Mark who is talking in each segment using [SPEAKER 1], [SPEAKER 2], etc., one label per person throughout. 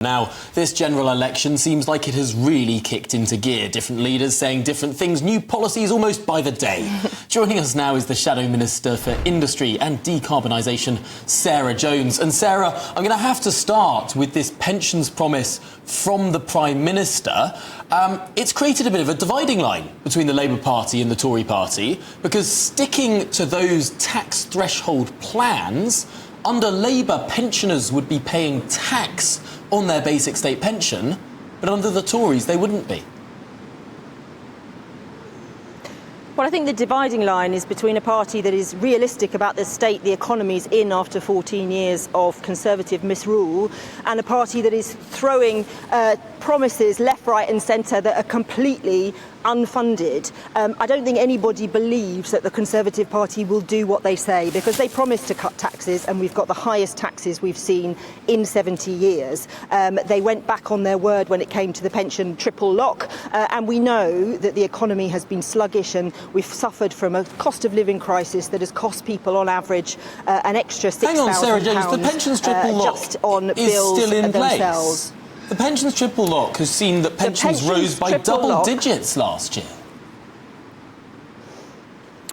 [SPEAKER 1] Now, this general election seems like it has really kicked into gear. Different leaders saying different things, new policies almost by the day. Joining us now is the Shadow Minister for Industry and Decarbonisation, Sarah Jones. And Sarah, I'm going to have to start with this pensions promise from the Prime Minister. It's created a bit of a dividing line between the Labour Party and the Tory Party, because sticking to those tax threshold plans, under Labour, pensioners would be paying tax on their basic state pension, but under the Tories, they wouldn't be.
[SPEAKER 2] Well, I think the dividing line is between a party that is realistic about the state the economy's in after 14 years of Conservative misrule, and a party that is throwing promises left, right and centre that are completely unfunded. I don't think anybody believes that the Conservative Party will do what they say, because they promised to cut taxes, and we've got the highest taxes we've seen in 70 years. They went back on their word when it came to the pension triple lock, and we know that the economy has been sluggish, and we've suffered from a cost of living crisis that has cost people on average an extra £6,000.
[SPEAKER 1] Hang on, Sarah Jones, the pensions triple lock
[SPEAKER 2] just on
[SPEAKER 1] is
[SPEAKER 2] bills
[SPEAKER 1] still in
[SPEAKER 2] themselves.
[SPEAKER 1] place. The pensions triple lock has seen that pensions rose by double digits last year.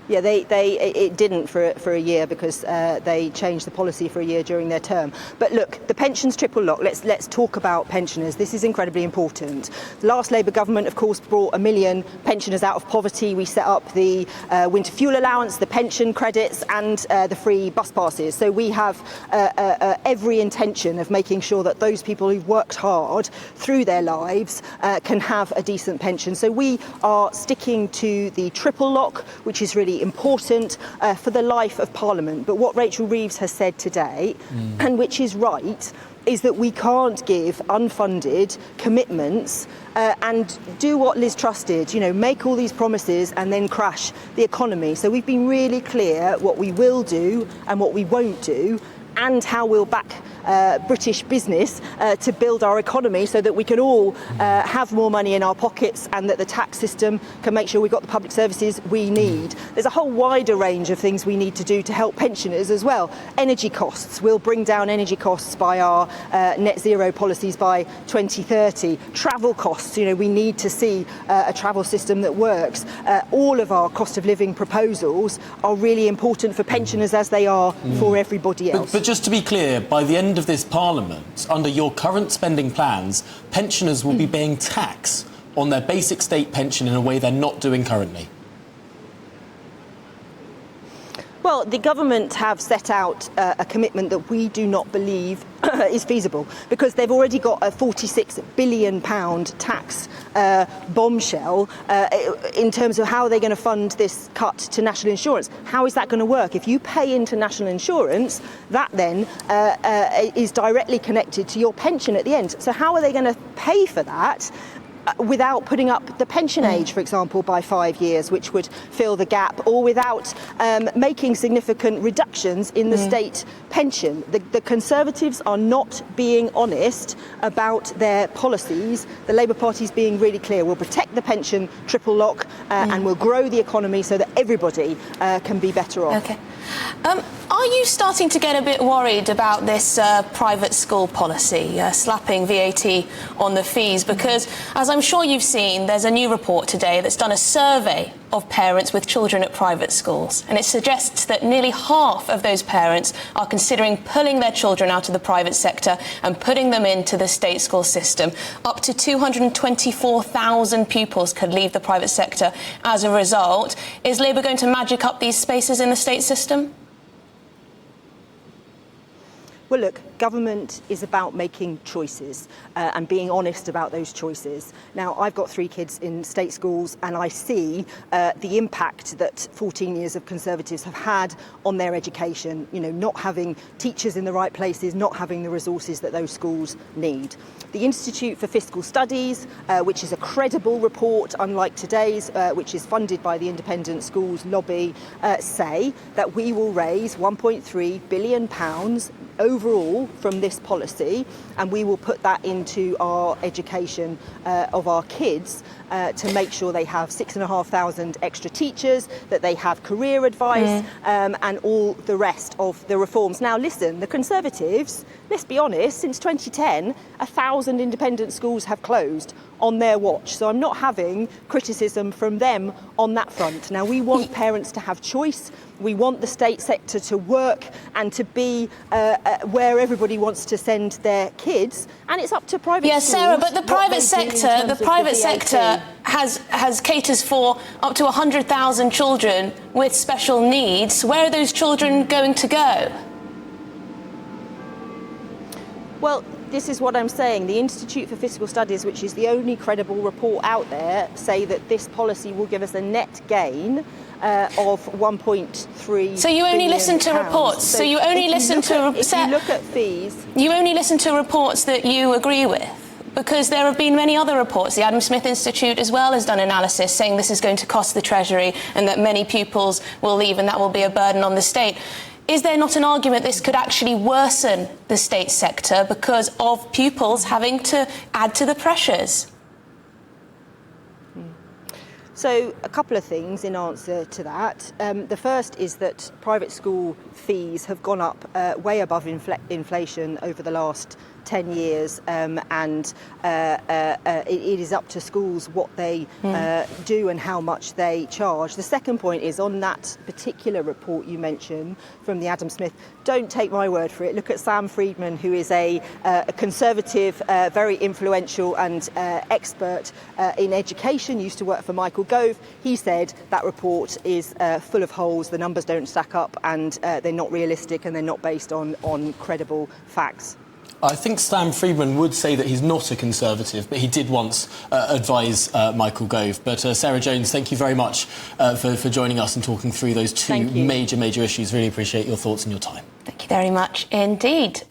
[SPEAKER 2] Yeah, it didn't for a year, because they changed the policy for a year during their term. But look, the pensions triple lock, let's talk about pensioners. This is incredibly important. The last Labour government, of course, brought 1 million pensioners out of poverty. We set up the winter fuel allowance, the pension credits and the free bus passes. So we have every intention of making sure that those people who've worked hard through their lives can have a decent pension. So we are sticking to the triple lock, which is really important for the life of Parliament. But what Rachel Reeves has said today, and which is right, is that we can't give unfunded commitments and do what Liz Truss did, make all these promises and then crash the economy. So we've been really clear what we will do and what we won't do, and how we'll back British business to build our economy so that we can all have more money in our pockets, and that the tax system can make sure we've got the public services we need. There's a whole wider range of things we need to do to help pensioners as well. Energy costs, we'll bring down energy costs by our net zero policies by 2030. Travel costs, we need to see a travel system that works. All of our cost of living proposals are really important for pensioners, as they are for everybody else.
[SPEAKER 1] But just to be clear, by the end of this Parliament, under your current spending plans, pensioners will be paying tax on their basic state pension in a way they're not doing currently.
[SPEAKER 2] Well, the government have set out a commitment that we do not believe is feasible, because they've already got a £46 billion tax bombshell in terms of how they're going to fund this cut to national insurance. How is that going to work? If you pay into national insurance, that then is directly connected to your pension at the end. So how are they going to pay for that without putting up the pension age, for example, by 5 years, which would fill the gap, or without making significant reductions in the state pension? The Conservatives are not being honest about their policies. The Labour Party is being really clear. We'll protect the pension triple lock and we'll grow the economy so that everybody can be better off.
[SPEAKER 3] Okay. Are you starting to get a bit worried about this private school policy, slapping VAT on the fees? Because, as I'm sure you've seen, there's a new report today that's done a survey of parents with children at private schools, and it suggests that nearly half of those parents are considering pulling their children out of the private sector and putting them into the state school system. Up to 224,000 pupils could leave the private sector as a result. Is Labour going to magic up these spaces in the state system?
[SPEAKER 2] Well, look, government is about making choices and being honest about those choices. Now, I've got 3 kids in state schools, and I see the impact that 14 years of Conservatives have had on their education, not having teachers in the right places, not having the resources that those schools need. The Institute for Fiscal Studies, which is a credible report, unlike today's, which is funded by the Independent Schools Lobby, say that we will raise £1.3 billion overall steal from this policy and we will put that into our education of our kids to make sure they have 6,500 extra teachers, that they have career advice and all the rest of the reforms. Now listen, the Conservatives, let's be honest, since 2010, 1,000 independent schools have closed on their watch. So I'm not having criticism from them on that front. Now we want parents to have choice. We want the state sector to work and to be where everybody wants to send their kids, and it's up to private schools.
[SPEAKER 3] Yes, Sarah, but the private sector has caters for up to 100,000 children with special needs. Where are those children going to go?
[SPEAKER 2] Well, this is what I'm saying. The Institute for Fiscal Studies, which is the only credible report out there, say that this policy will give us a net gain of 1.3.
[SPEAKER 3] So you only listen to reports. So you only listen to.
[SPEAKER 2] If you look at fees,
[SPEAKER 3] you only listen to reports that you agree with. Because there have been many other reports. The Adam Smith Institute as well has done analysis saying this is going to cost the Treasury and that many pupils will leave and that will be a burden on the state. Is there not an argument this could actually worsen the state sector because of pupils having to add to the pressures?
[SPEAKER 2] So a couple of things in answer to that. The first is that private school fees have gone up way above inflation over the last 10 years and it is up to schools what they do and how much they charge. The second point is on that particular report you mentioned from the Adam Smith, don't take my word for it. Look at Sam Friedman, who is a conservative, very influential and expert in education, used to work for Michael Gove. He said that report is full of holes, the numbers don't stack up and they're not realistic and they're not based on credible facts.
[SPEAKER 1] I think Sam Friedman would say that he's not a Conservative, but he did once advise Michael Gove. But Sarah Jones, thank you very much for joining us and talking through those two major issues. Really appreciate your thoughts and your time.
[SPEAKER 3] Thank you very much indeed.